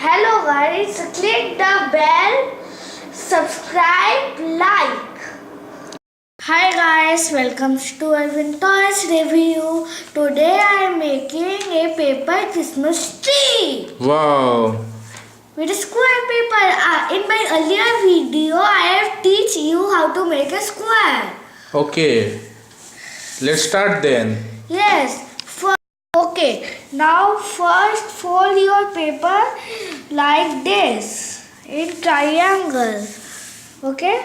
Hello guys, click the bell, subscribe, like. Hi guys, welcome to Arvin Toys Review. Today I am making a paper Christmas tree. Wow. With a square paper. In my earlier video, I have teach you how to make a square. Okay. Let's start then. Yes. Okay. Now first fold your paper like this in triangle. Okay.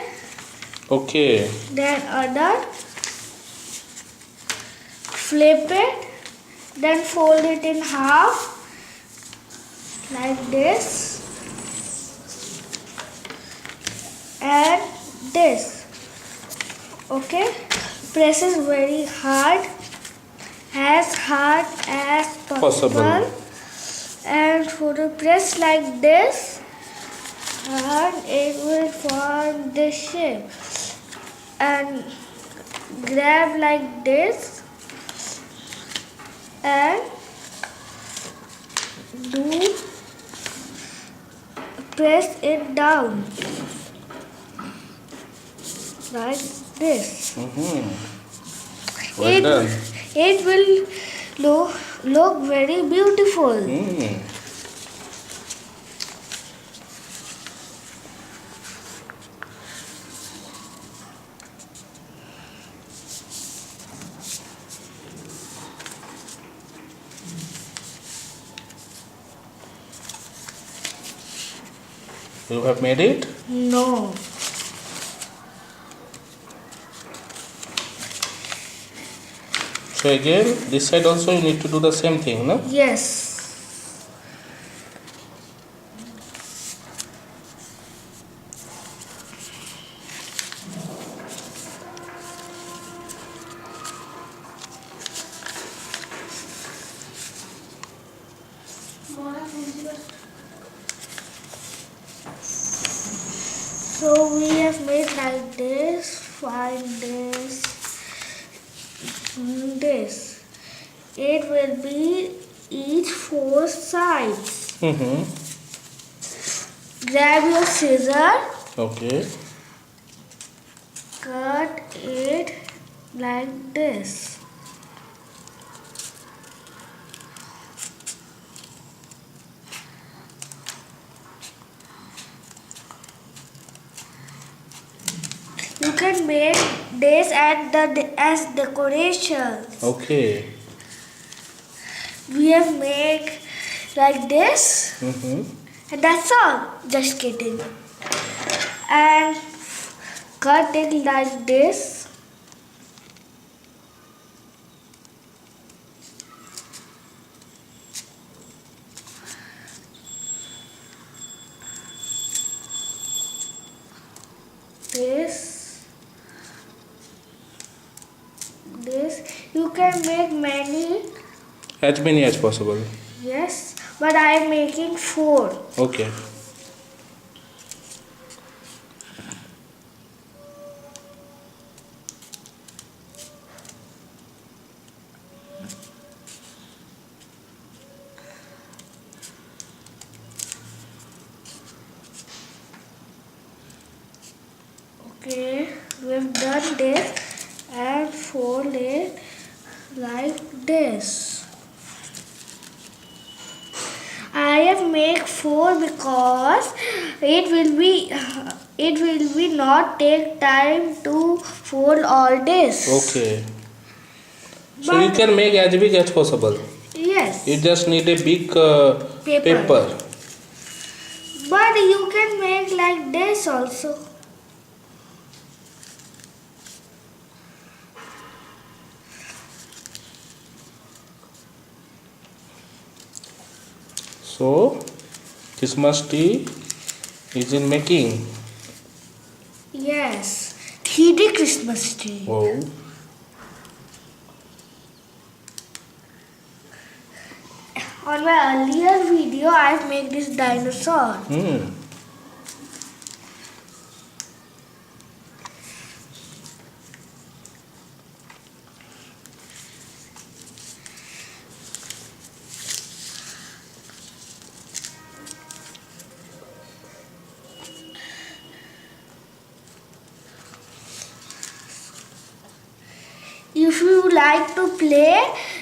Okay. Then other. Flip it. Then fold it in half like this. And this. Okay. Press it very hard as possible. And for the press like this, and it will form this shape. And grab like this and press it down like this. Well done. It will look very beautiful. You have made it? No. So again, this side also you need to do the same thing, no? Yes. So we have made like this, find this, this. It will be each four sides. Grab your scissor. Okay. Cut it like this. You can make this as decoration. Okay. We have made like this. And that's all. Just kidding. And cut it like this. This. You can make many. As many as possible. Yes. But I am making 4. Okay. Okay, we've done this and fold it like this. I have made 4 because it will be not take time to fold all this. Okay. So you can make as big as possible. Yes. You just need a big paper. But you can make like this also. So, Christmas tree is in making. Yes, 3D Christmas tree. Wow. On my earlier video, I've made this dinosaur. like to play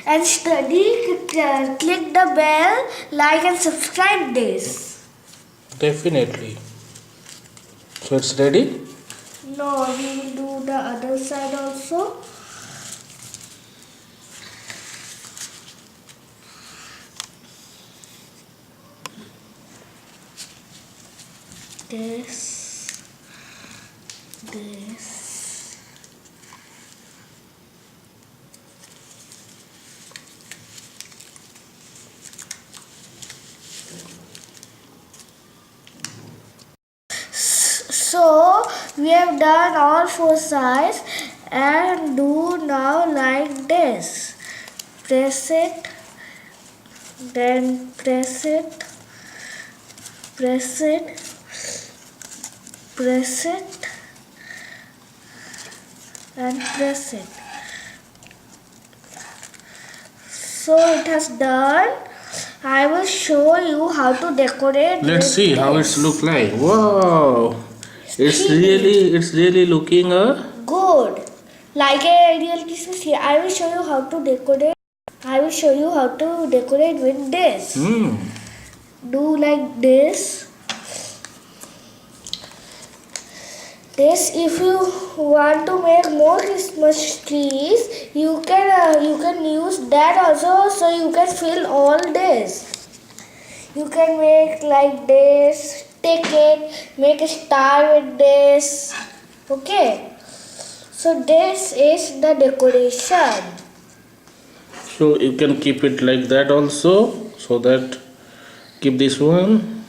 and study, click the bell, like and subscribe this. Definitely. So it's ready? No, we will do the other side also. This. So we have done all four sides and do now like this. Press it, then press it, press it, press it and press it. So it has done. I will show you how to decorate. Let's see how it's look like. Wow. It's really looking good. Like a real Christmas tree. I will show you how to decorate. I will show you how to decorate with this. Do like this. This, if you want to make more Christmas trees, you can use that also. So you can fill all this. You can make like this. Take it, make a star with this. Okay. So this is the decoration. So you can keep it like that also. So that keep this one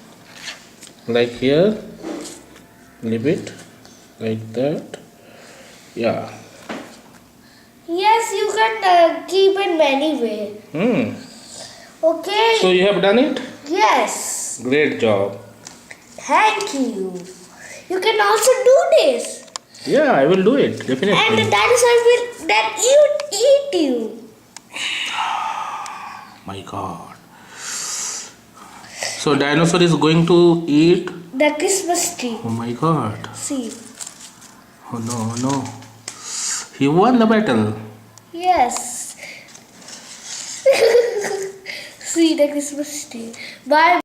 like here. Leave it like that. Yeah. Yes, you can keep it many ways. Okay. So you have done it? Yes. Great job. Thank you. You can also do this. Yeah, I will do it definitely. And the dinosaur will then eat you. My God. So dinosaur is going to eat the Christmas tree. Oh my God. See. Oh no. He won the battle. Yes. See the Christmas tree. Bye.